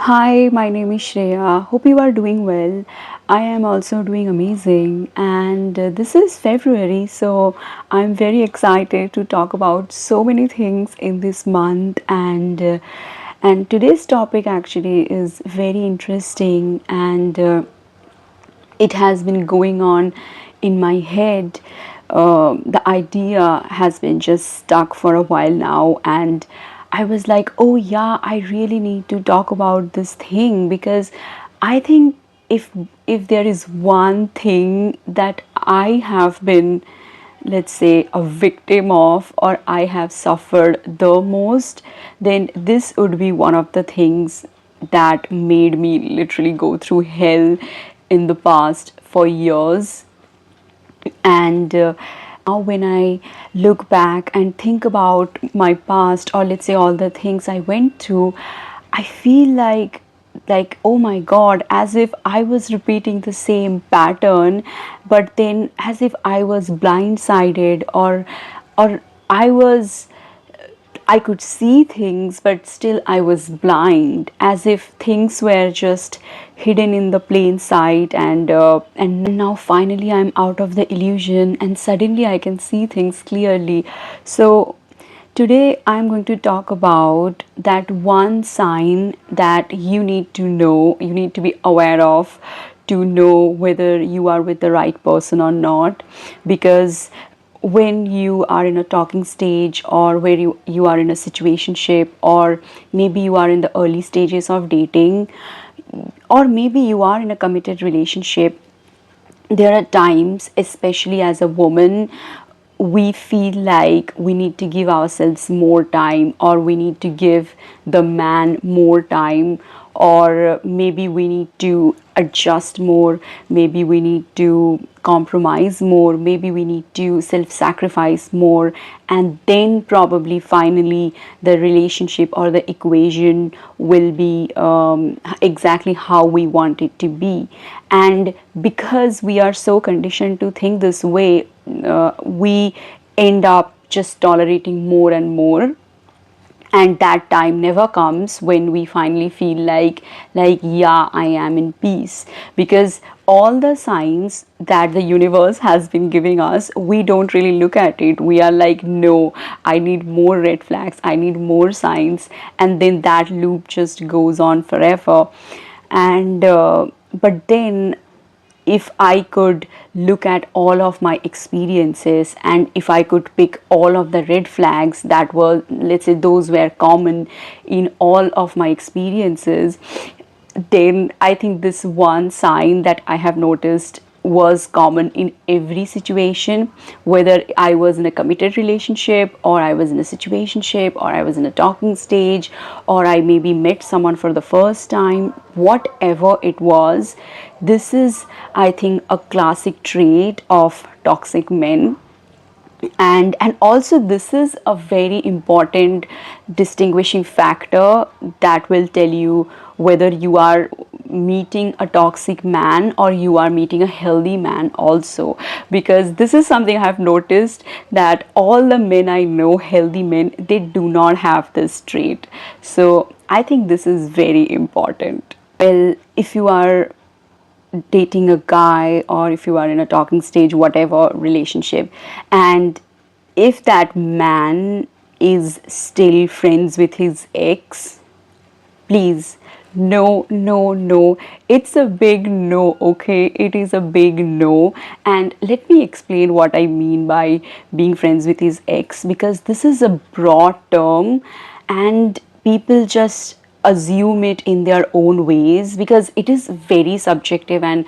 Hi, my name is Shreya. Hope you are doing well. I am also doing amazing, and this is February, so I'm very excited to talk about so many things in this month. And today's topic actually is very interesting, and it has been going on in my head. The idea has been just stuck for a while now, and I was like, oh yeah, I really need to talk about this thing because I think if if there is one thing that I have been, let's say, a victim of, or I have suffered the most, then this would be one of the things that made me literally go through hell in the past for years. And now, when I look back and think about my past, or let's say all the things I went through, I feel like oh my god, as if I was repeating the same pattern, but then as if I was blindsided, or I was, I could see things, but still I was blind, as if things were just hidden in the plain sight. And now finally I'm out of the illusion, and suddenly I can see things clearly. So today I'm going to talk about that one sign that you need to know, you need to be aware of, to know whether you are with the right person or not. Because when you are in a talking stage, or where you are in a situationship, or maybe you are in the early stages of dating, or maybe you are in a committed relationship, there are times, especially as a woman, we feel like we need to give ourselves more time, or we need to give the man more time, or maybe we need to adjust more, maybe we need to compromise more, maybe we need to self sacrifice more, and then probably finally the relationship or the equation will be exactly how we want it to be. And because we are so conditioned to think this way, we end up just tolerating more and more, and that time never comes when we finally feel like yeah, I am in peace. Because all the signs that the universe has been giving us, we don't really look at it. We are like, no, I need more red flags, I need more signs, and then that loop just goes on forever. And but then, if I could look at all of my experiences, and if I could pick all of the red flags that were, let's say, those were common in all of my experiences, then I think this one sign that I have noticed was common in every situation, whether I was in a committed relationship, or I was in a situationship, or I was in a talking stage, or I maybe met someone for the first time, whatever it was. This is, I think, a classic trait of toxic men. And also, this is a very important distinguishing factor that will tell you whether you are meeting a toxic man or you are meeting a healthy man also. Because this is something I have noticed, that all the men I know, healthy men, they do not have this trait. So I think this is very important. Well, if you are dating a guy, or if you are in a talking stage, whatever relationship, and if that man is still friends with his ex, please, no, no, no, it's a big no. Okay, it is a big no. And let me explain what I mean by being friends with his ex, because this is a broad term, and people just assume it in their own ways, because it is very subjective, and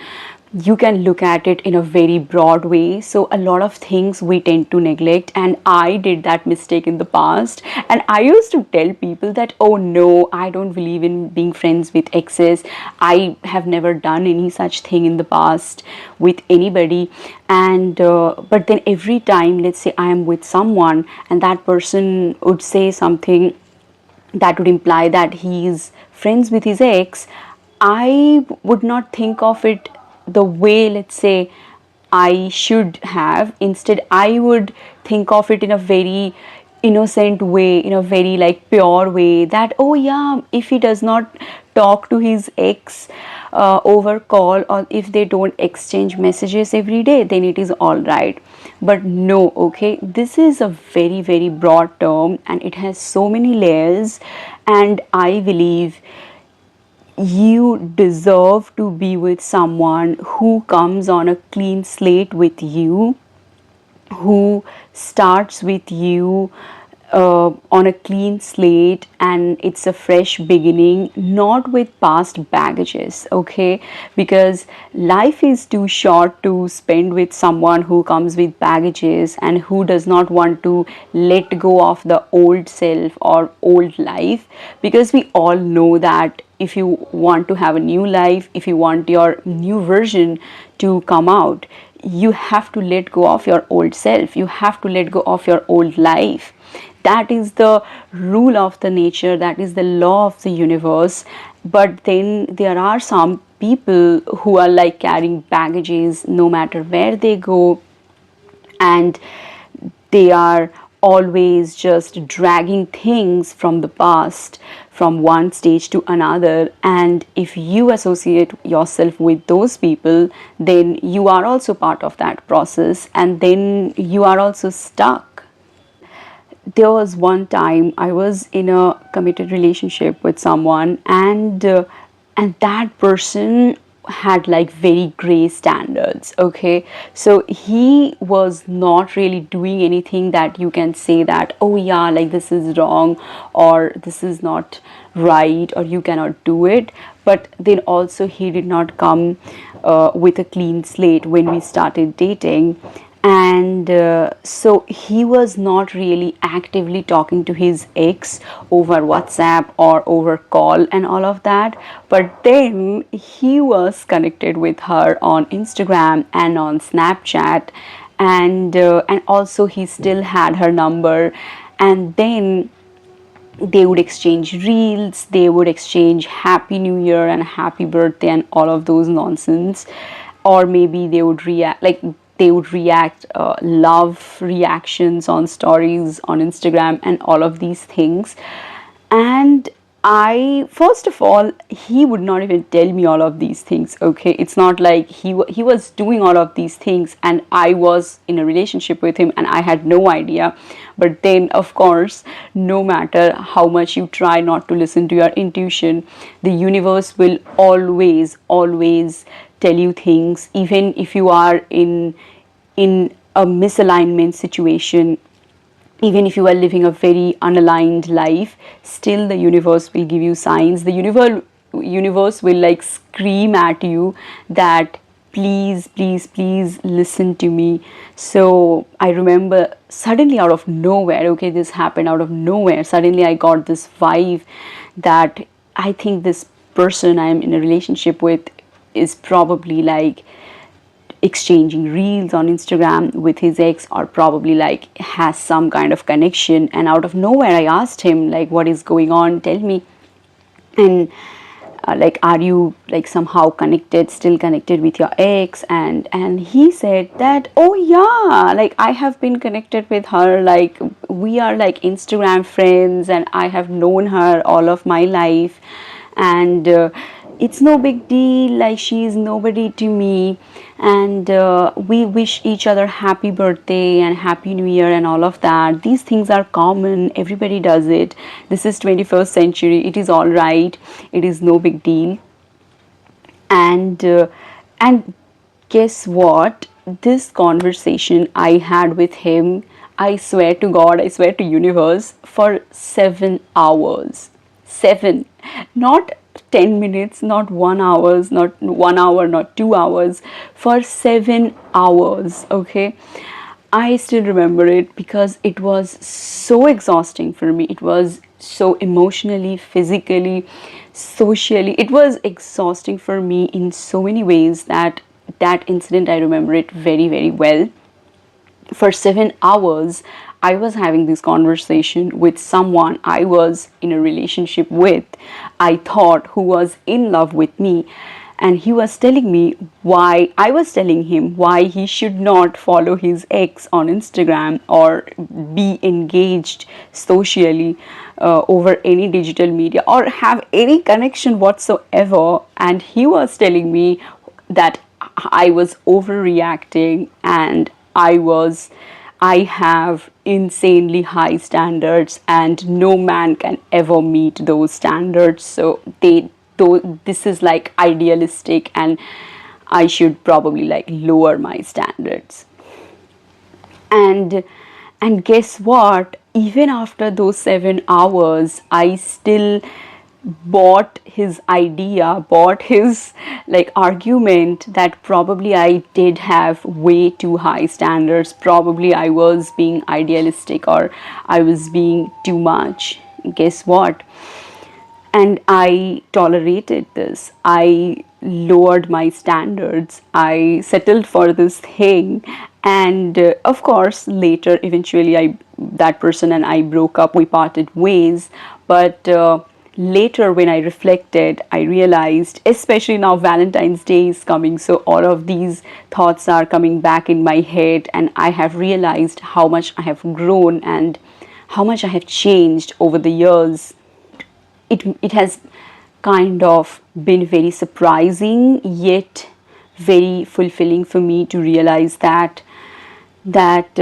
you can look at it in a very broad way. So a lot of things we tend to neglect, and I did that mistake in the past. And I used to tell people that, oh no, I don't believe in being friends with exes, I have never done any such thing in the past with anybody. And but then every time, let's say, I am with someone, and that person would say something that would imply that he is friends with his ex, I would not think of it the way, let's say, I should have. Instead, I would think of it in a very innocent way, in a very like pure way, that oh yeah, if he does not talk to his ex over call, or if they don't exchange messages every day, then it is all right. But no, okay, this is a very, very broad term and it has so many layers. And I believe you deserve to be with someone who comes on a clean slate with you, who starts with you on a clean slate, and it's a fresh beginning, not with past baggages, okay? Because life is too short to spend with someone who comes with baggages and who does not want to let go of the old self or old life. Because we all know that if you want to have a new life, if you want your new version to come out, you have to let go of your old self, you have to let go of your old life. That is the rule of the nature, that is the law of the universe. But then there are some people who are like carrying baggages no matter where they go, and they are always just dragging things from the past from one stage to another. And if you associate yourself with those people, then you are also part of that process, and then you are also stuck. There was one time I was in a committed relationship with someone, and that person had like very gray standards, okay? So he was not really doing anything that you can say that, oh yeah, like this is wrong or this is not right or you cannot do it. But then also he did not come with a clean slate when we started dating. And so he was not really actively talking to his ex over WhatsApp or over call and all of that. But then he was connected with her on Instagram and on Snapchat, and also he still had her number. And then they would exchange reels, they would exchange happy new year and happy birthday and all of those nonsense. Or maybe they would react, like they would react love reactions on stories on Instagram and all of these things. And I, first of all, he would not even tell me all of these things, okay? It's not like he was doing all of these things and I was in a relationship with him and I had no idea. But then, of course, no matter how much you try not to listen to your intuition, the universe will always, always tell you things, even if you are in a misalignment situation, even if you are living a very unaligned life, still the universe will give you signs. The universe will like scream at you that please, please, please listen to me. So I remember suddenly out of nowhere, okay, this happened out of nowhere. Suddenly I got this vibe that I think this person I'm in a relationship with is probably like exchanging reels on Instagram with his ex, or probably like has some kind of connection. And out of nowhere I asked him like, what is going on, tell me. And like, are you like somehow connected, still connected with your ex? And he said that, oh yeah, like I have been connected with her, like we are like Instagram friends and I have known her all of my life. And it's no big deal, like she is nobody to me. And we wish each other happy birthday and happy new year and all of that. These things are common, everybody does it. This is 21st century, it is all right, it is no big deal. And guess what, this conversation I had with him, I swear to God, I swear to universe, for 7 hours. 7, not 10 minutes, not 1 hours, not 1 hour, not 2 hours, for 7 hours, okay? I still remember it because it was so exhausting for me. It was so emotionally, physically, socially. It was exhausting for me in so many ways that that incident, I remember it very, very well. For 7 hours, I was having this conversation with someone I was in a relationship with, I thought, who was in love with me. and he was telling me why I was telling him why he should not follow his ex on Instagram or be engaged socially over any digital media or have any connection whatsoever. And he was telling me that I was overreacting and I have insanely high standards and no man can ever meet those standards. So though this is like idealistic and I should probably like lower my standards. And and guess what, even after those 7 hours I still bought his idea, bought his like argument that probably I did have way too high standards, probably I was being idealistic or I was being too much. Guess what, and I tolerated this. I lowered my standards. I settled for this thing, and of course, later, eventually, I that person and I broke up. We parted ways, but. Later, when I reflected, I realized, especially now Valentine's Day is coming, so all of these thoughts are coming back in my head, and I have realized how much I have grown and how much I have changed over the years. It has kind of been very surprising yet very fulfilling for me to realize that that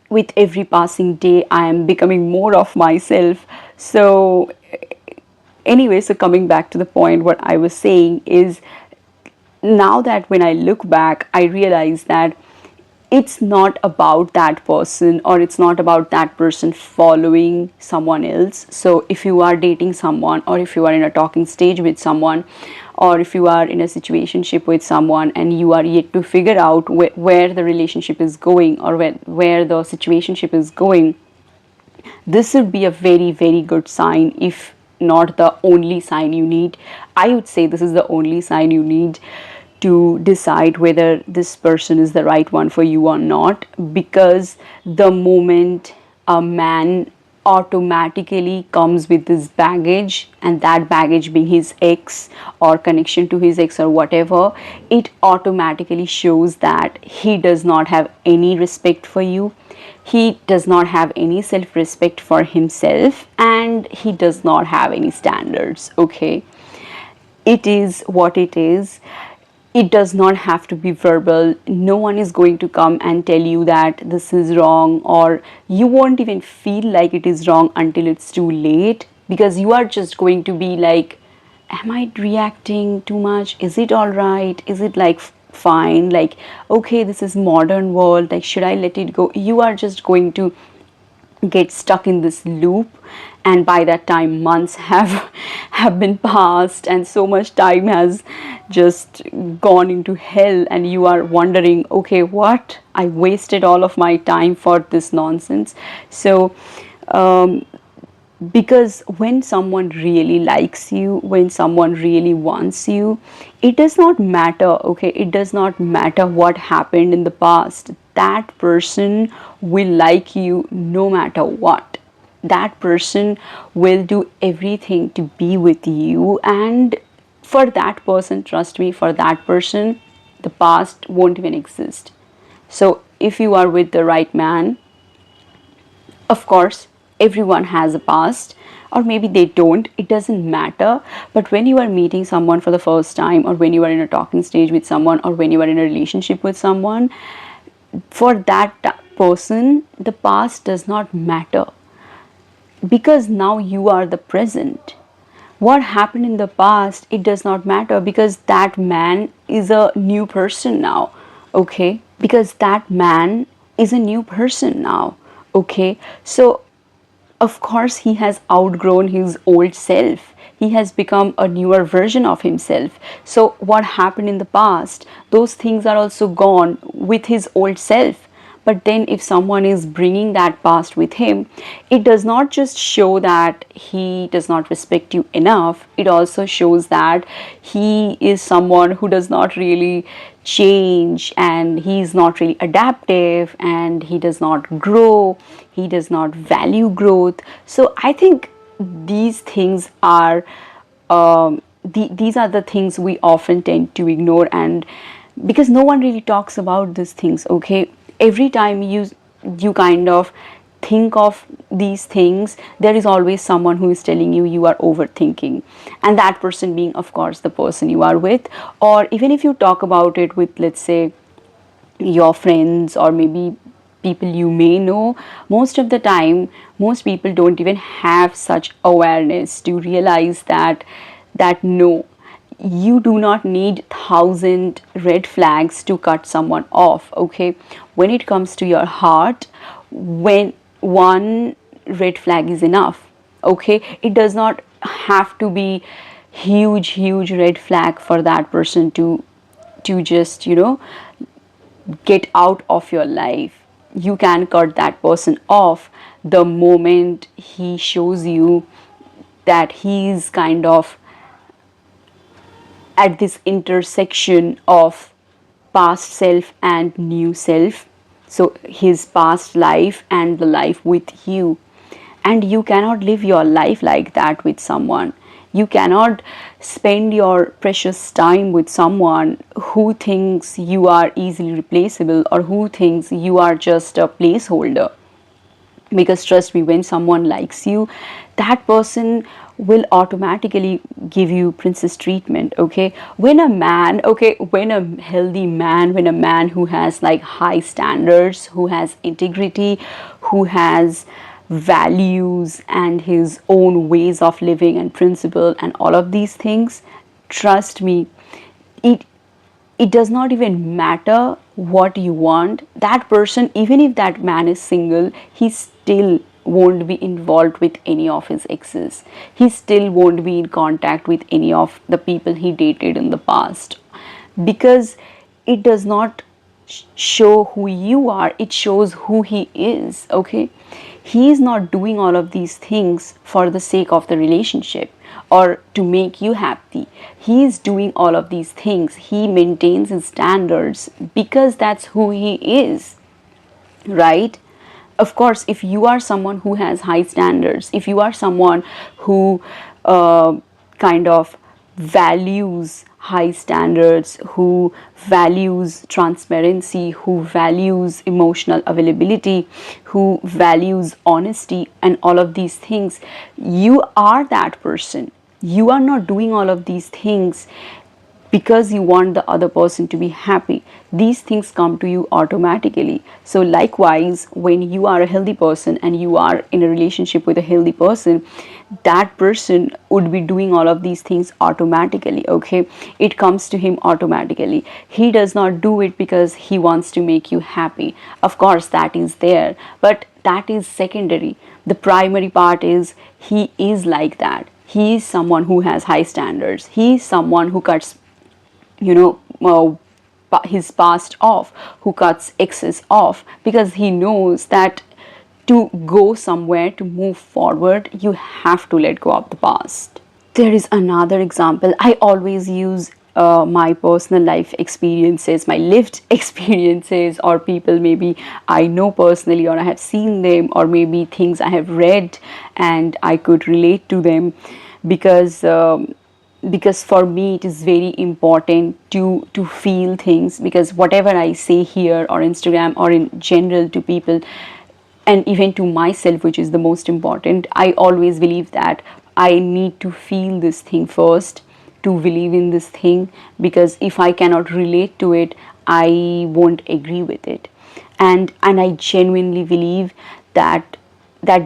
with every passing day I am becoming more of myself. So anyway, so coming back to the point, what I was saying is, now that when I look back, I realize that it's not about that person or it's not about that person following someone else. So if you are dating someone or if you are in a talking stage with someone or if you are in a situationship with someone and you are yet to figure out where the relationship is going or where the situationship is going, this would be a very, very good sign, if not the only sign you need. I would say this is the only sign you need to decide whether this person is the right one for you or not. Because the moment a man automatically comes with this baggage, and that baggage being his ex or connection to his ex or whatever, it automatically shows that he does not have any respect for you, he does not have any self respect for himself, and he does not have any standards. Okay, it is what it is. It does not have to be verbal. No one is going to come and tell you that this is wrong, or you won't even feel like it is wrong until it's too late, because you are just going to be like, am I reacting too much? Is it all right? Is it like fine? Like, okay, this is modern world. Like, should I let it go? You are just going to get stuck in this loop, and by that time months have been passed and so much time has just gone into hell, and you are wondering, okay, what, I wasted all of my time for this nonsense. So because when someone really likes you, when someone really wants you, it does not matter, okay, it does not matter what happened in the past. That person will like you no matter what. That person will do everything to be with you, and for that person, trust me, for that person the past won't even exist. So if you are with the right man, of course, everyone has a past, or maybe they don't, it doesn't matter. But when you are meeting someone for the first time, or when you are in a talking stage with someone, or when you are in a relationship with someone, for that person, the past does not matter, because now you are the present. What happened in the past, it does not matter, because that man is a new person now. Okay, because that man is a new person now. Okay, so of course he has outgrown his old self, he has become a newer version of himself. So what happened in the past, those things are also gone with his old self. But then if someone is bringing that past with him, it does not just show that he does not respect you enough, it also shows that he is someone who does not really change, and he's not really adaptive, and he does not grow, he does not value growth. So I think these things are these are the things we often tend to ignore, and because no one really talks about these things. Okay, every time you kind of think of these things, there is always someone who is telling you you are overthinking, and that person being, of course, the person you are with. Or even if you talk about it with, let's say, your friends, or maybe people you may know, most of the time most people don't even have such awareness to realize that no, you do not need thousand red flags to cut someone off. Okay, when it comes to your heart, when one red flag is enough. Okay, it does not have to be huge red flag for that person to just, get out of your life. You can cut that person off the moment he shows you that he's kind of at this intersection of past self and new self. So, his past life and the life with you. And you cannot live your life like that with someone. You cannot spend your precious time with someone who thinks you are easily replaceable, or who thinks you are just a placeholder. Because trust me, when someone likes you, that person will automatically give you princess treatment. Okay, when a man, okay, when a healthy man, when a man who has like high standards, who has integrity, who has values and his own ways of living and principle and all of these things, trust me, it it does not even matter what you want. That person, even if that man is single, he still won't be involved with any of his exes. He still won't be in contact with any of the people he dated in the past, because it does not show who you are, it shows who he is. Okay, he is not doing all of these things for the sake of the relationship or to make you happy. He is doing all of these things, he maintains his standards because that's who he is, right? Of course, if you are someone who has high standards, if you are someone who kind of values high standards, who values transparency, who values emotional availability, who values honesty, and all of these things, you are that person. You are not doing all of these things because you want the other person to be happy. These things come to you automatically. So, likewise, when you are a healthy person and you are in a relationship with a healthy person, that person would be doing all of these things automatically. Okay, it comes to him automatically. He does not do it because he wants to make you happy. Of course, that is there, but that is secondary. The primary part is he is like that. He is someone who has high standards. He is someone who cuts, you know, his past off, who cuts exes off, because he knows that to go somewhere, to move forward, you have to let go of the past. There is another example. I always use my personal life experiences, my lived experiences, or people maybe I know personally, or I have seen them, or maybe things I have read and I could relate to them, because because for me it is very important to feel things, because whatever I say here or Instagram or in general to people, and even to myself, which is the most important, I always believe that I need to feel this thing first to believe in this thing, because if I cannot relate to it, I won't agree with it. And I genuinely believe that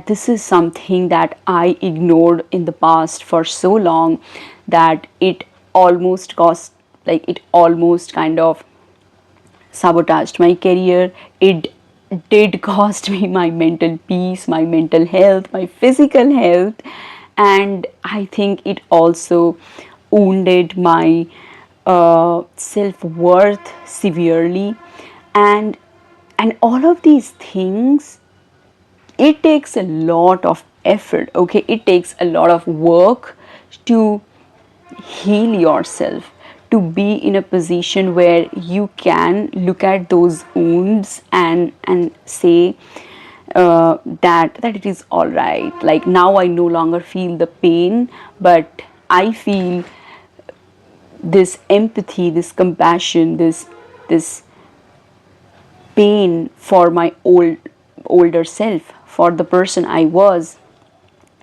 this is something that I ignored in the past for so long that it almost cost, like it almost kind of sabotaged my career. It did cost me my mental peace, my mental health, my physical health, and I think it also wounded my self worth severely. And all of these things, it takes a lot of effort. Okay, it takes a lot of work to heal yourself, to be in a position where you can look at those wounds and say that it is all right. Like, now I no longer feel the pain, but I feel this empathy, this compassion, this pain for my older self, for the person I was,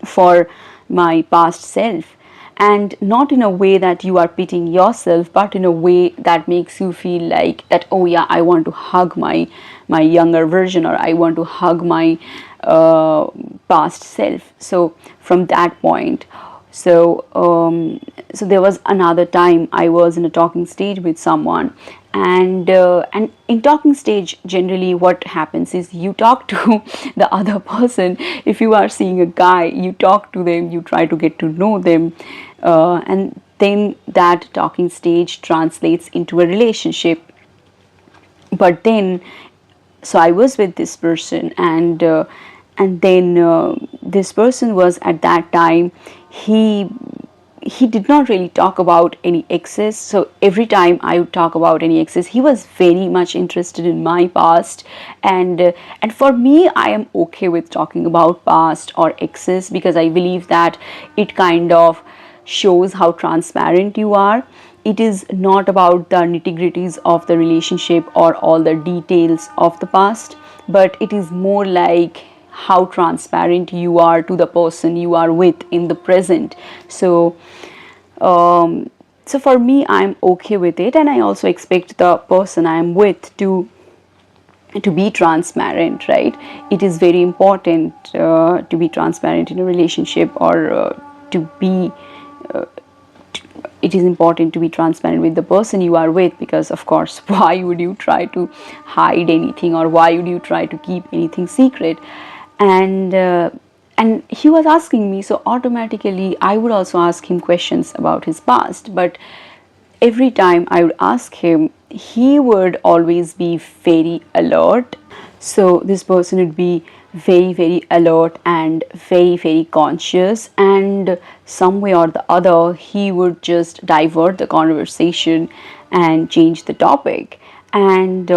for my past self, and not in a way that you are pitying yourself, but in a way that makes you feel like that, oh yeah, I want to hug my younger version, or I want to hug my past self. So from that point, so there was another time I was in a talking stage with someone, and in talking stage, generally what happens is you talk to the other person. If you are seeing a guy, you talk to them, you try to get to know them, and then that talking stage translates into a relationship. But then, so I was with this person, and then this person was at that time, he he did not really talk about any exes. So every time I would talk about any exes, he was very much interested in my past, and for me, I am okay with talking about past or exes, because I believe that it kind of shows how transparent you are. It is not about the nitty-gritties of the relationship or all the details of the past, but it is more like how transparent you are to the person you are with in the present. So for me, I'm okay with it, and I also expect the person I'm with to be transparent, right? It is very important to be transparent in a relationship, or to be it is important to be transparent with the person you are with, because of course, why would you try to hide anything, or why would you try to keep anything secret? And uh, and he was asking me, so automatically I would also ask him questions about his past. But every time I would ask him, he would always be very alert. So this person would be very, very alert and very, very conscious, and some way or the other, he would just divert the conversation and change the topic. And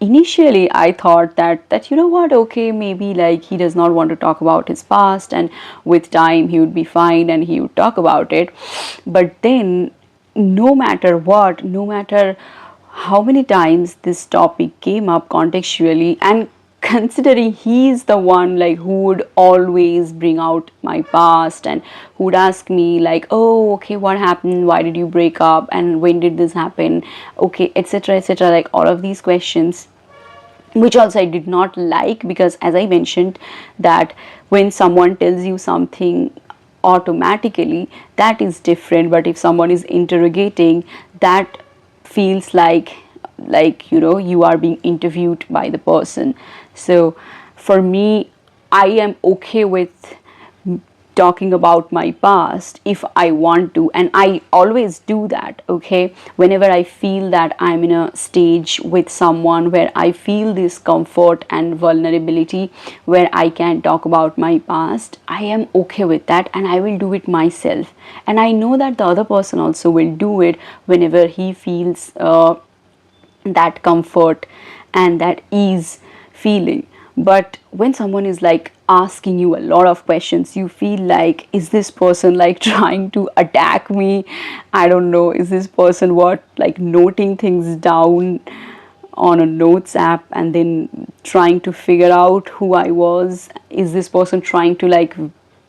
initially I thought that, you know what, okay, maybe like he does not want to talk about his past, and with time he would be fine and he would talk about it. But then, no matter what, no matter how many times this topic came up contextually, and considering he's the one like who would always bring out my past, and who would ask me like, oh okay, what happened, why did you break up, and when did this happen, okay, etc., etc., like all of these questions, which also I did not like, because as I mentioned, that when someone tells you something automatically, that is different. But if someone is interrogating, that feels like you are being interviewed by the person. So for me, I am okay with talking about my past if I want to, and I always do that. Okay, whenever I feel that I'm in a stage with someone where I feel this comfort and vulnerability, where I can talk about my past, I am okay with that, and I will do it myself. And I know that the other person also will do it whenever he feels that comfort and that ease feeling. But when someone is like asking you a lot of questions, you feel like, is this person like trying to attack me? I don't know, is this person what, like noting things down on a notes app and then trying to figure out who I was? Is this person trying to like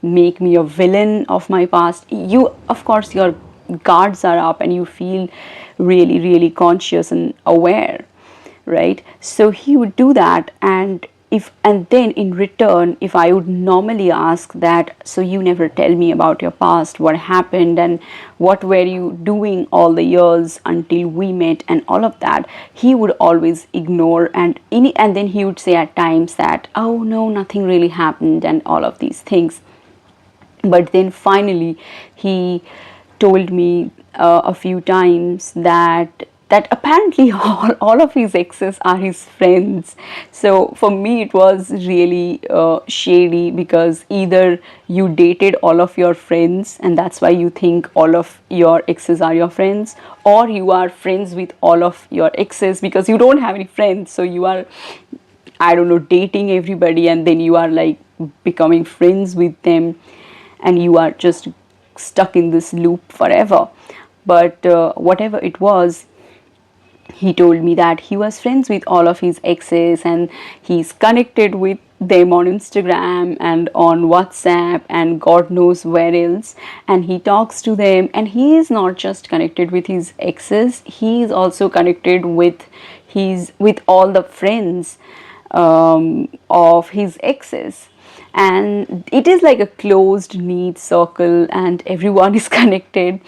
make me a villain of my past? You, of course, your guards are up and you feel really, really conscious and aware, right? So he would do that, and then in return, if I would normally ask that, so you never tell me about your past, what happened, and what were you doing all the years until we met, and all of that, he would always ignore, and then he would say at times that, oh no, nothing really happened, and all of these things. But then finally he told me a few times that apparently all of his exes are his friends. So for me it was really shady, because either you dated all of your friends and that's why you think all of your exes are your friends, or you are friends with all of your exes because you don't have any friends, so you are, I don't know, dating everybody, and then you are like becoming friends with them, and you are just stuck in this loop forever. But whatever it was, he told me that he was friends with all of his exes and he's connected with them on Instagram and on WhatsApp and God knows where else, and he talks to them, and he is not just connected with his exes, he is also connected with all the friends of his exes, and it is like a closed neat circle and everyone is connected.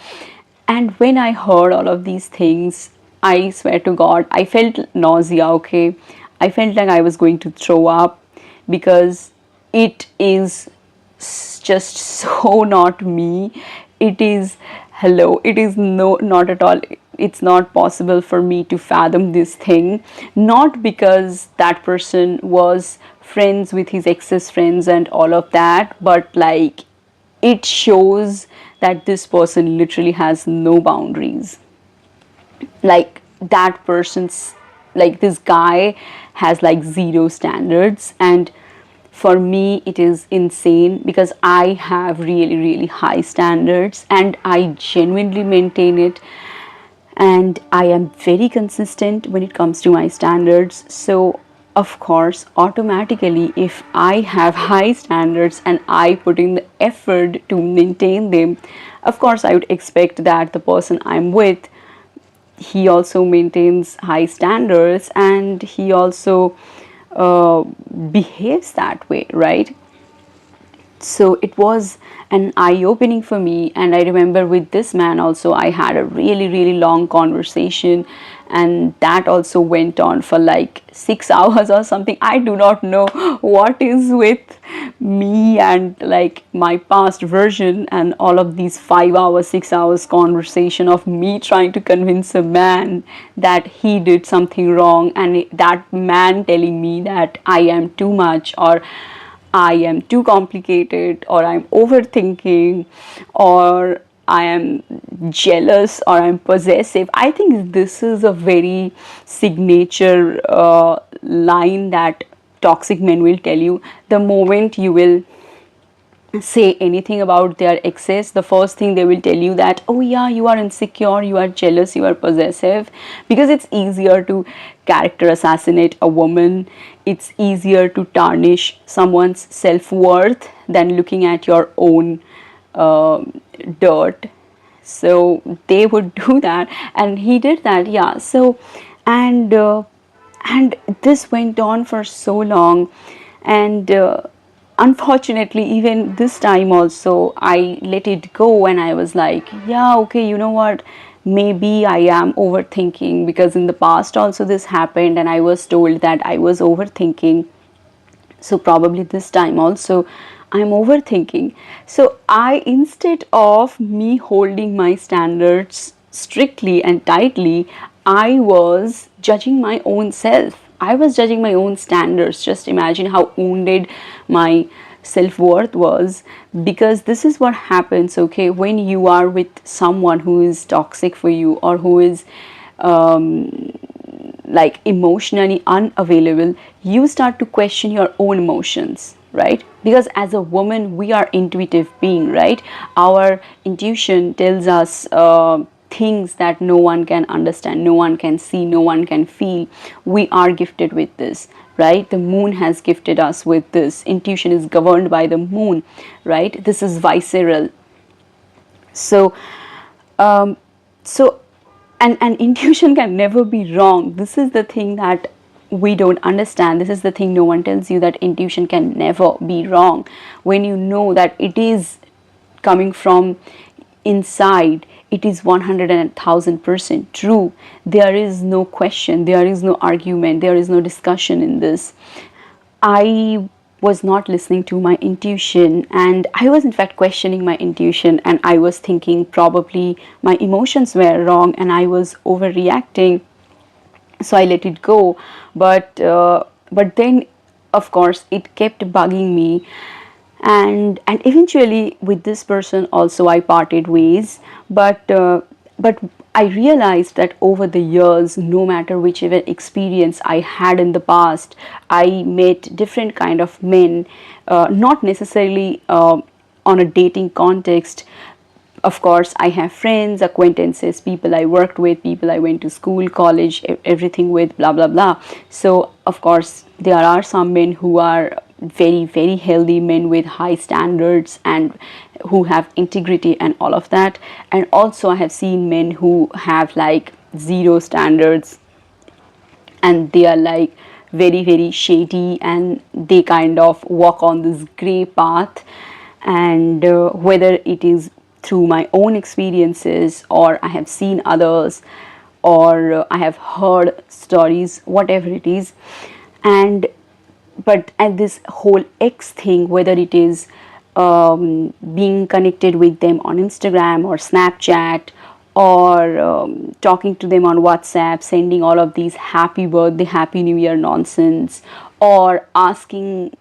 And when I heard all of these things, I swear to God, I felt nausea, okay? I felt like I was going to throw up because it is just so not me. It is, hello, it is no, not at all. It's not possible for me to fathom this thing. Not because that person was friends with his ex's friends and all of that, but like it shows that this person literally has no boundaries. Like that person's, like this guy has like zero standards, and for me it is insane because I have really really high standards and I genuinely maintain it, and I am very consistent when it comes to my standards. So, of course, automatically, if I have high standards and I put in the effort to maintain them, of course, I would expect that the person I'm with, he also maintains high standards and he also uh, behaves that way, right? So it was an eye opening for me, and I remember with this man also I had a really really long conversation, and that also went on for like 6 hours or something. I do not know what is with me and like my past version and all of these 5 hours 6 hours conversation of me trying to convince a man that he did something wrong, and that man telling me that I am too much, or I am too complicated, or I'm overthinking, or I am jealous, or I'm possessive. I think this is a very signature line that toxic men will tell you. The moment you will say anything about their exes, the first thing they will tell you that, oh yeah, you are insecure, you are jealous, you are possessive, because it's easier to character assassinate a woman, it's easier to tarnish someone's self-worth than looking at your own uh, dirt. So they would do that, and he did that, yeah. So and this went on for so long, and unfortunately even this time also I let it go, and I was like, yeah, okay, you know what, maybe I am overthinking, because in the past also this happened and I was told that I was overthinking. So probably this time also I'm overthinking. So I, instead of me holding my standards strictly and tightly, I was judging my own self. I was judging my own standards. Just imagine how wounded my self-worth was, because this is what happens, okay, when you are with someone who is toxic for you, or who is like emotionally unavailable, you start to question your own emotions, right? Because as a woman we are intuitive being, right? Our intuition tells us things that no one can understand, no one can see, no one can feel. We are gifted with this, right? The moon has gifted us with this. Intuition is governed by the moon, right? This is visceral. So so and intuition can never be wrong. This is the thing that we don't understand. This is the thing no one tells you, that intuition can never be wrong. When you know that it is coming from inside, it is 100,000% true. There is no question, there is no argument, there is no discussion in this. I was not listening to my intuition, and I was in fact questioning my intuition, and I was thinking probably my emotions were wrong and I was overreacting. So I let it go. But then of course it kept bugging me, and eventually with this person also I parted ways. But I realized that over the years, no matter whichever experience I had in the past, I met different kind of men, not necessarily on a dating context, Of course, I have friends, acquaintances, people I worked with, people I went to school, college, everything with, blah, blah, blah. So, of course, there are some men who are very, very healthy men with high standards and who have integrity and all of that. And also, I have seen men who have like zero standards, and they are like very, very shady, and they kind of walk on this gray path. And whether it is through my own experiences, or I have seen others, or I have heard stories, whatever it is. And but at this whole X thing, whether it is being connected with them on Instagram or Snapchat, or talking to them on WhatsApp, sending all of these happy birthday, happy new year nonsense, or asking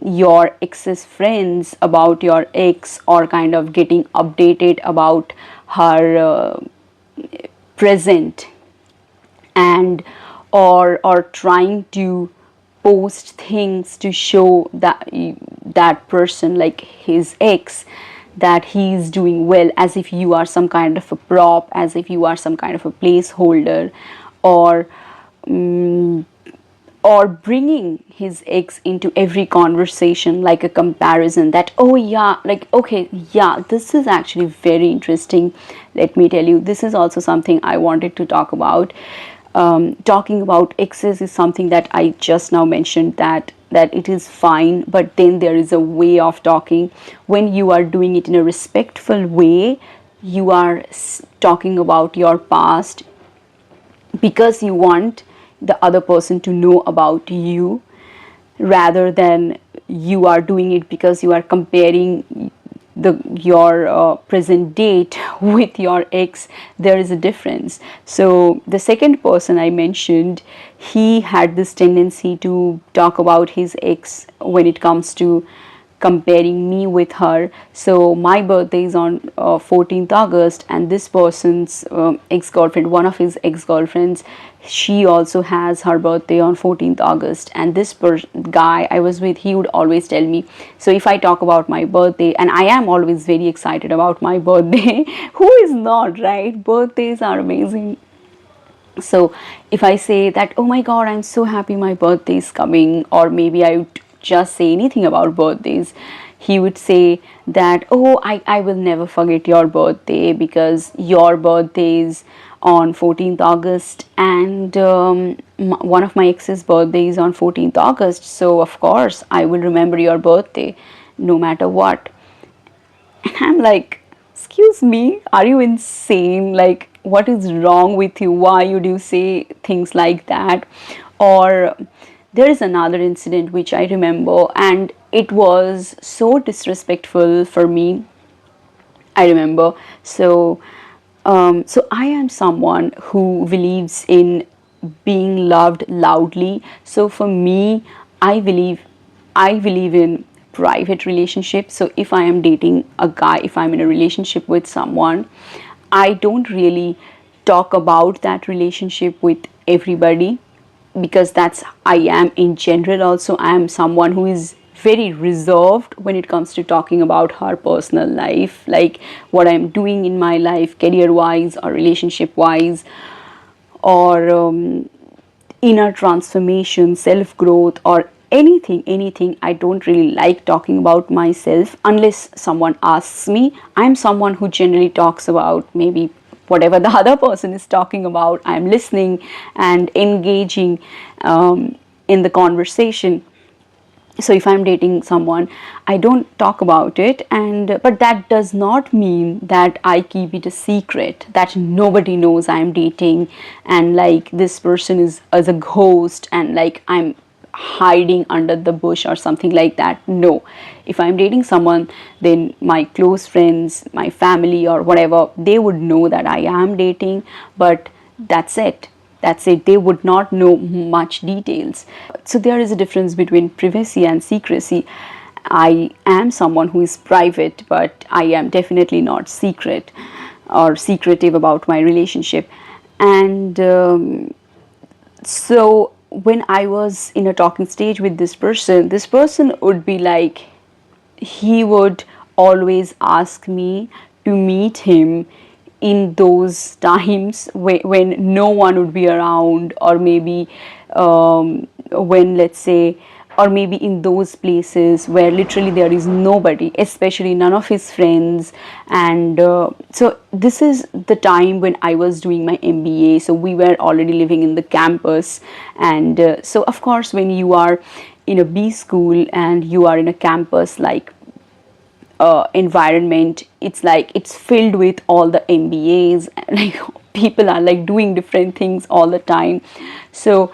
your ex's friends about your ex, or kind of getting updated about her present, and or trying to post things to show that person, like his ex, that he's doing well, as if you are some kind of a prop, as if you are some kind of a placeholder, or or bringing his ex into every conversation, like a comparison, that oh yeah, like okay, yeah, this is actually very interesting. Let me tell you, this is also something I wanted to talk about. Talking about exes is something that I just now mentioned, that it is fine, but then there is a way of talking. When you are doing it in a respectful way, you are talking about your past because you want the other person to know about you, rather than you are doing it because you are comparing your present date with your ex. There is a difference. So the second person I mentioned, he had this tendency to talk about his ex when it comes to comparing me with her. So my birthday is on 14th August, and this person's ex-girlfriend, one of his ex-girlfriends, she also has her birthday on 14th August. And this guy I was with, he would always tell me, so if I talk about my birthday, and I am always very excited about my birthday, who is not, right? Birthdays are amazing. So if I say that, oh my god, I'm so happy my birthday is coming, or maybe I would just say anything about birthdays, he would say that, oh, I will never forget your birthday because your birthday is on 14th August, and one of my ex's birthday is on 14th August, so of course I will remember your birthday no matter what. And I'm like, excuse me, are you insane? Like, what is wrong with you? Why would you say things like that? Or there is another incident which I remember, and it was so disrespectful for me. I remember. So I am someone who believes in being loved loudly. So for me, I believe I believe in private relationships. So if I am dating a guy, if I'm in a relationship with someone, I don't really talk about that relationship with everybody, because that's I am in general. Also, I am someone who is very reserved when it comes to talking about her personal life, like what I'm doing in my life, career wise or relationship wise, or inner transformation, self growth, or anything. I don't really like talking about myself unless someone asks me. I'm someone who generally talks about maybe whatever the other person is talking about. I'm listening and engaging in the conversation. So if I'm dating someone, I don't talk about it, and but that does not mean that I keep it a secret, that nobody knows I'm dating, and like this person is as a ghost, and like I'm hiding under the bush or something like that. No, if I'm dating someone, then my close friends, my family, or whatever, they would know that I am dating, but that's it. They would not know much details. So there is a difference between privacy and secrecy. I am someone who is private, but I am definitely not secret or secretive about my relationship. And so when I was in a talking stage with this person would be like, he would always ask me to meet him in those times when no one would be around, or maybe when, let's say, or maybe in those places where literally there is nobody, especially none of his friends. And so this is the time when I was doing my MBA, so we were already living in the campus. And so of course, when you are in a B school and you are in a campus like environment, it's like it's filled with all the MBAs, like people are like doing different things all the time. So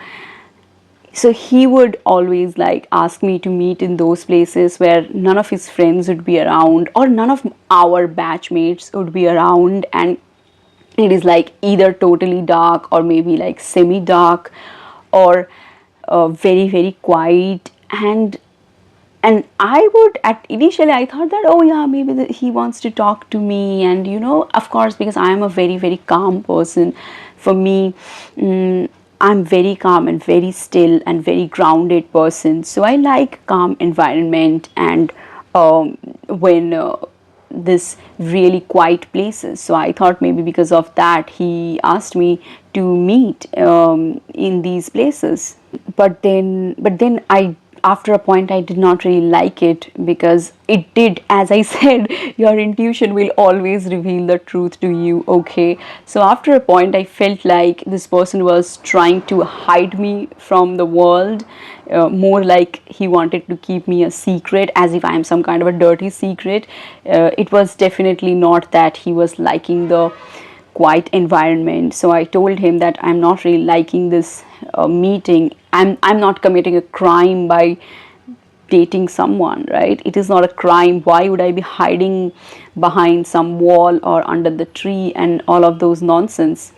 he would always like ask me to meet in those places where none of his friends would be around, or none of our batchmates would be around, and it is like either totally dark or maybe like semi dark, or very very quiet. And I would, at initially I thought that, oh yeah, maybe he wants to talk to me. And of course, because I am a very very calm person, for me, I'm very calm and very still and very grounded person, so I like calm environment. And when this really quiet places, so I thought maybe because of that he asked me to meet in these places. But then I, after a point, I did not really like it, because it did, as I said, your intuition will always reveal the truth to you. Okay, so after a point I felt like this person was trying to hide me from the world, more like he wanted to keep me a secret, as if I am some kind of a dirty secret. It was definitely not that he was liking the quiet environment. So I told him that I'm not really liking this meeting. I'm not committing a crime by dating someone, right? It is not a crime. Why would I be hiding behind some wall or under the tree and all of those nonsense?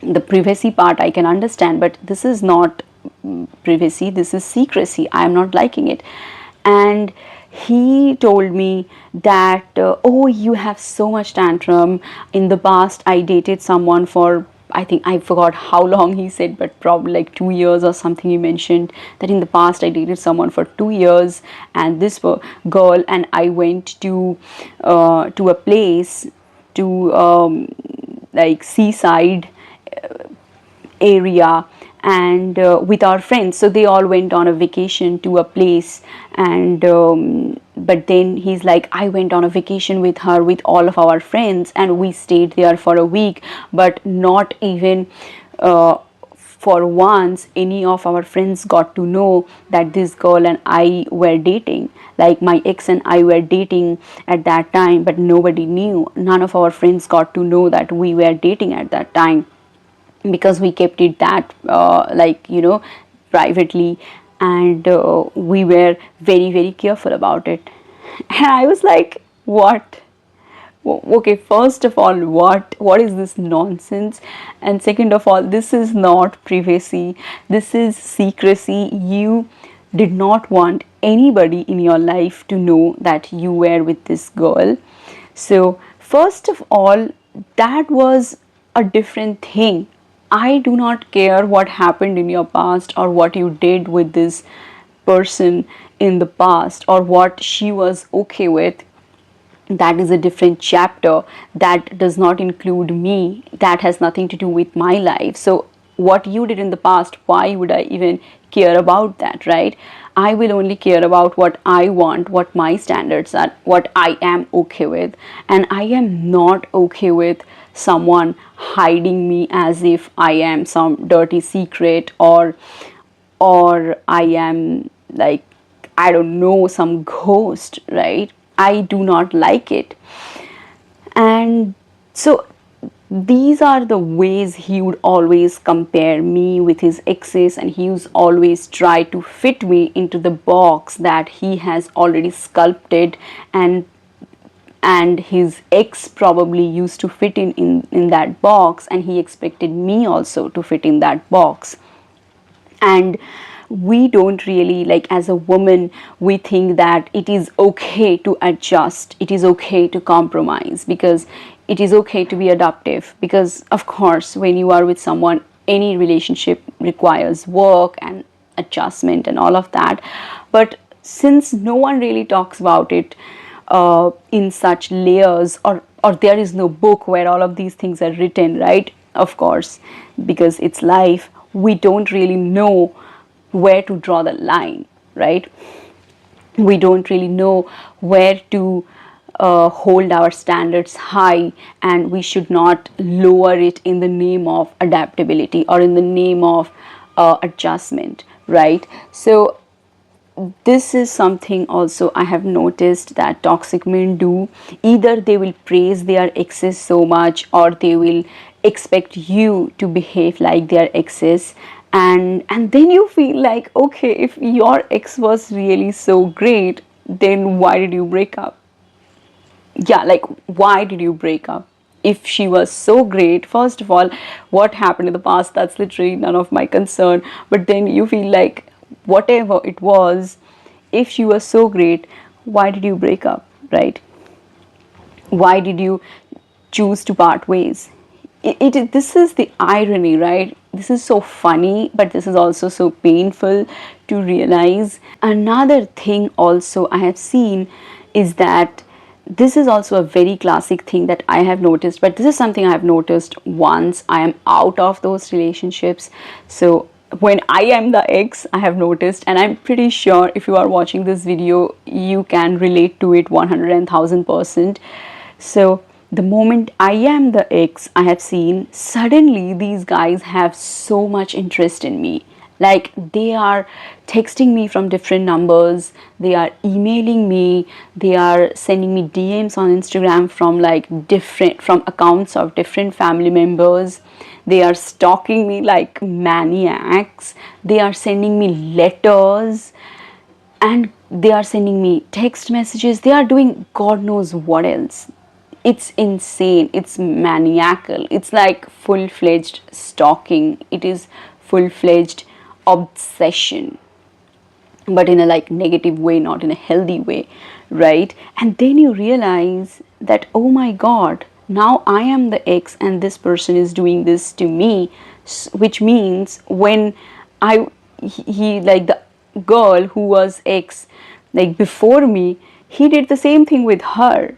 The privacy part I can understand, but this is not privacy, this is secrecy. I am not liking it. And he told me that, oh, you have so much tantrum. In the past I dated someone for, I think, I forgot how long he said, but probably like 2 years or something. He mentioned that in the past I dated someone for 2 years, and this girl and I went to a place, to like seaside area, and with our friends. So they all went on a vacation to a place. And but then he's like, I went on a vacation with her with all of our friends, and we stayed there for a week, but not even for once any of our friends got to know that this girl and I were dating. Like my ex and I were dating at that time, but nobody knew. None of our friends got to know that we were dating at that time, because we kept it that privately. And we were very very careful about it. And I was like, what? Okay, first of all, what is this nonsense? And second of all, this is not privacy, this is secrecy. You did not want anybody in your life to know that you were with this girl. So first of all, that was a different thing. I do not care what happened in your past, or what you did with this person in the past, or what she was okay with. That is a different chapter. That does not include me. That has nothing to do with my life. So what you did in the past, why would I even care about that, right? I will only care about what I want, what my standards are, what I am okay with. And I am not okay with someone hiding me as if I am some dirty secret, or I am like, I don't know, some ghost, right? I do not like it. And so these are the ways he would always compare me with his exes, and he was always try to fit me into the box that he has already sculpted. And his ex probably used to fit in that box, and he expected me also to fit in that box. And we don't really, like, as a woman, we think that it is okay to adjust, it is okay to compromise, because it is okay to be adaptive. Because of course, when you are with someone, any relationship requires work and adjustment and all of that. But since no one really talks about it in such layers, or or there is no book where all of these things are written, right? Of course, because it's life, we don't really know where to draw the line, right? We don't really know where to hold our standards high, and we should not lower it in the name of adaptability or in the name of adjustment, right? So this is something also I have noticed that toxic men do. Either they will praise their exes so much, or they will expect you to behave like their exes. And then you feel like, okay, if your ex was really so great, then why did you break up? Yeah, like, why did you break up if she was so great? First of all, what happened in the past, that's literally none of my concern. But then you feel like, whatever it was, if she was so great, why did you break up, right? Why did you choose to part ways? This is the irony, right? This is so funny, but this is also so painful to realize. Another thing also I have seen is that this is also a very classic thing that I have noticed, but this is something I have noticed once I am out of those relationships. So when I am the ex, I have noticed, and I'm pretty sure if you are watching this video, you can relate to it 100,000%. So the moment I am the ex, I have seen suddenly these guys have so much interest in me. Like, they are texting me from different numbers, they are emailing me, they are sending me DMs on Instagram from like different, from accounts of different family members. They are stalking me like maniacs. They are sending me letters, and they are sending me text messages. They are doing God knows what else. It's insane, it's maniacal, it's like full-fledged stalking, it is full-fledged obsession, but in a like negative way, not in a healthy way, right? And then you realize that, oh my god, now I am the ex and this person is doing this to me. Which means when I he like the girl who was ex, like before me, he did the same thing with her.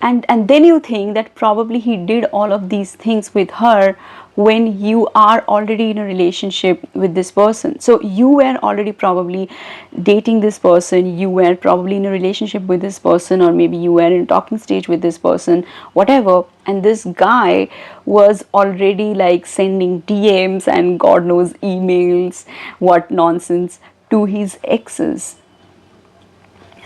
And then you think that probably he did all of these things with her when you are already in a relationship with this person. So you were already probably dating this person, you were probably in a relationship with this person, or maybe you were in a talking stage with this person, whatever, and this guy was already like sending DMs and god knows emails, what nonsense, to his exes.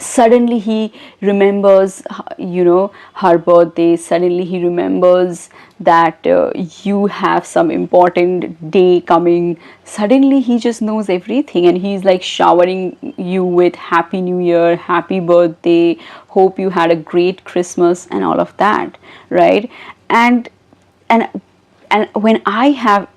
Suddenly he remembers, her birthday. Suddenly he remembers that you have some important day coming. Suddenly he just knows everything, and he's like showering you with happy new year, happy birthday, hope you had a great Christmas, and all of that, right? And and and when I have,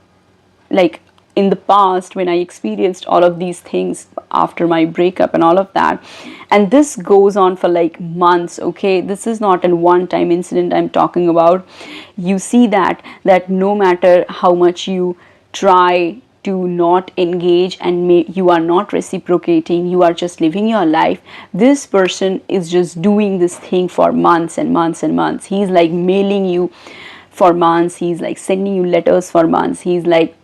like, in the past, when I experienced all of these things after my breakup and all of that, and this goes on for like months, okay, this is not a one time incident I'm talking about. You see that no matter how much you try to not engage, and you are not reciprocating, you are just living your life, this person is just doing this thing for months and months and months. He's like mailing you for months, he's like sending you letters for months, he's like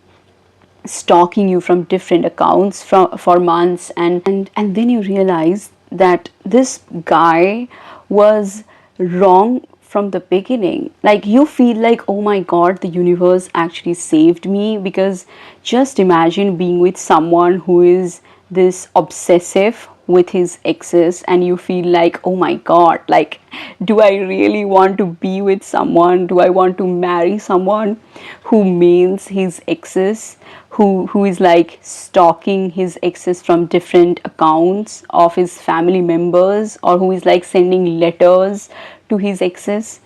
stalking you from different accounts for months. And then you realize that this guy was wrong from the beginning. Like, you feel like, oh my god, the universe actually saved me. Because just imagine being with someone who is this obsessive with his exes, and you feel like, oh my god, like, do I really want to be with someone, do I want to marry someone who mails his exes, who is like stalking his exes from different accounts of his family members, or who is like sending letters to his exes?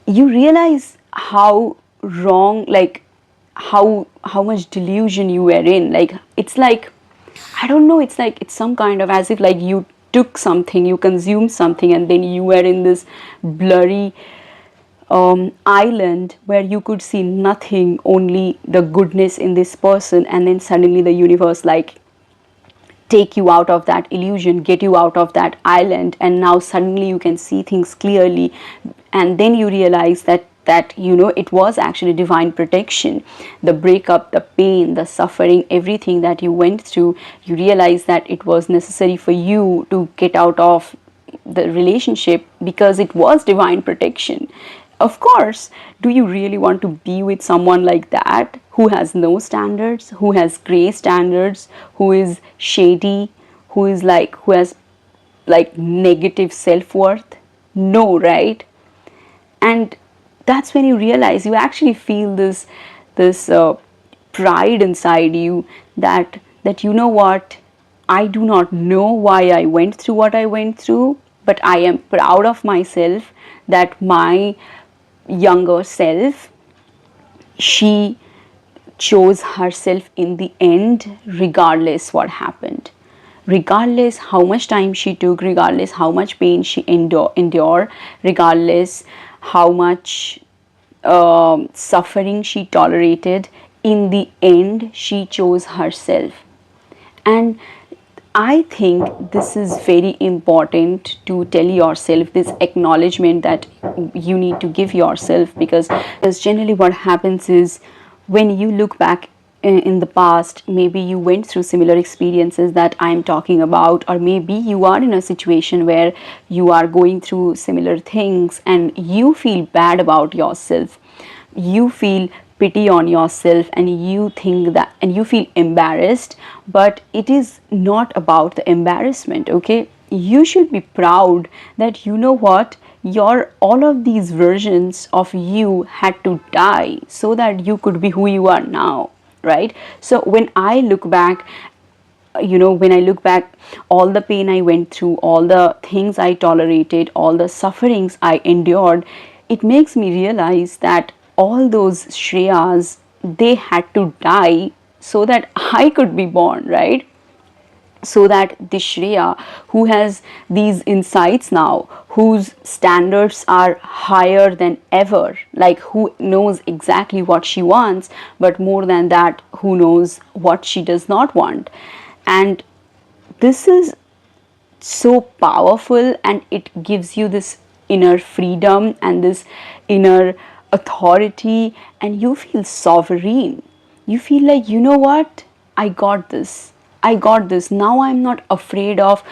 You realize how wrong, like, how much delusion you were in. Like, it's like, I don't know, it's like, it's some kind of as if like you took something, you consumed something, and then you were in this blurry island where you could see nothing, only the goodness in this person, and then suddenly the universe like take you out of that illusion, get you out of that island, and now suddenly you can see things clearly. And then you realize that it was actually divine protection. The breakup, the pain, the suffering, everything that you went through, you realize that it was necessary for you to get out of the relationship because it was divine protection. Of course, do you really want to be with someone like that, who has no standards, who has gray standards, who is shady, who has like negative self-worth? No, right? And that's when you realize, you actually feel this pride inside you, that you know what, I do not know why I went through what I went through, but I am proud of myself, that my younger self, she chose herself in the end, regardless what happened, regardless how much time she took, regardless how much pain she endure, regardless how much suffering she tolerated. In the end, she chose herself. And I think this is very important to tell yourself, this acknowledgement that you need to give yourself, because generally what happens is, when you look back in the past, maybe you went through similar experiences that I'm talking about, or maybe you are in a situation where you are going through similar things and you feel bad about yourself, you feel pity on yourself, and you think that, and you feel embarrassed. But it is not about the embarrassment, okay? You should be proud that, you know what, your all of these versions of you had to die so that you could be who you are now, right? So when I look back, all the pain I went through, all the things I tolerated, all the sufferings I endured, it makes me realize that all those Shreyas, they had to die so that I could be born, right? So that the Shreya, who has these insights now, whose standards are higher than ever, like who knows exactly what she wants, but more than that, who knows what she does not want. And this is so powerful, and it gives you this inner freedom and this inner authority, and you feel sovereign. You feel like, you know what, I got this, I got this. Now I'm not afraid of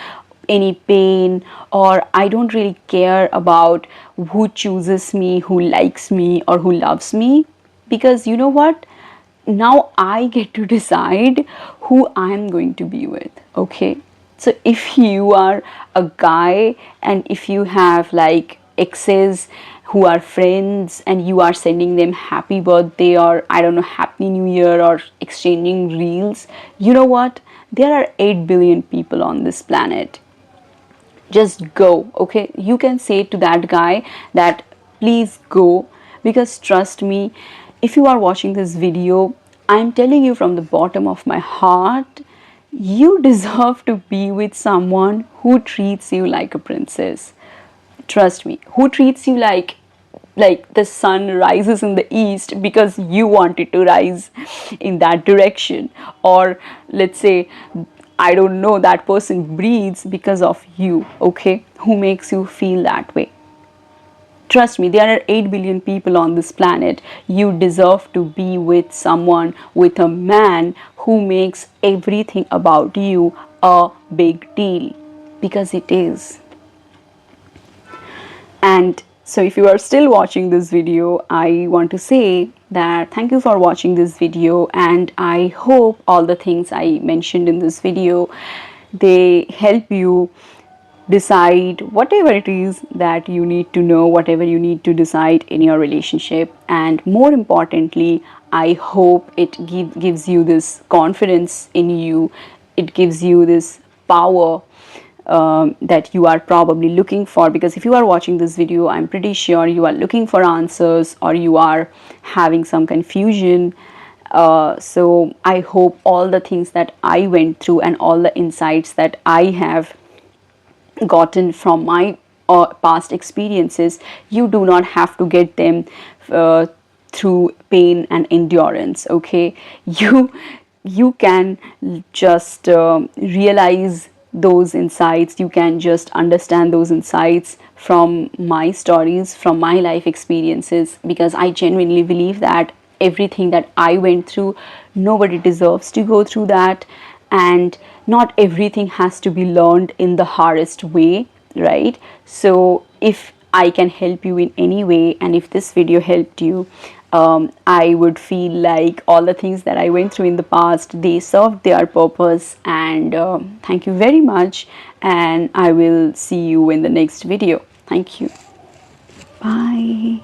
any pain, or I don't really care about who chooses me, who likes me, or who loves me, because you know what, now I get to decide who I'm going to be with, okay? So if you are a guy, and if you have like exes who are friends, and you are sending them happy birthday, or I don't know, happy new year, or exchanging reels, you know what? There are 8 billion people on this planet. Just go, okay? You can say to that guy that please go, because trust me, if you are watching this video, I'm telling you from the bottom of my heart, you deserve to be with someone who treats you like a princess. Trust me, who treats you like the sun rises in the east because you want it to rise in that direction, or let's say, I don't know, that person breathes because of you, okay? Who makes you feel that way. Trust me, there are 8 billion people on this planet. You deserve to be with someone, with a man who makes everything about you a big deal, because it is. And so if you are still watching this video, I want to say that thank you for watching this video, and I hope all the things I mentioned in this video, they help you decide whatever it is that you need to know, whatever you need to decide in your relationship. And more importantly, I hope it gives you this confidence in you, it gives you this power that you are probably looking for. Because if you are watching this video, I'm pretty sure you are looking for answers, or you are having some confusion. So I hope all the things that I went through, and all the insights that I have gotten from my past experiences, you do not have to get them through pain and endurance, okay? You you can just realize those insights, you can just understand those insights from my stories, from my life experiences, because I genuinely believe that everything that I went through, nobody deserves to go through that, and not everything has to be learned in the hardest way, right? So if I can help you in any way, and if this video helped you, I would feel like all the things that I went through in the past, they served their purpose. And thank you very much. And I will see you in the next video. Thank you. Bye.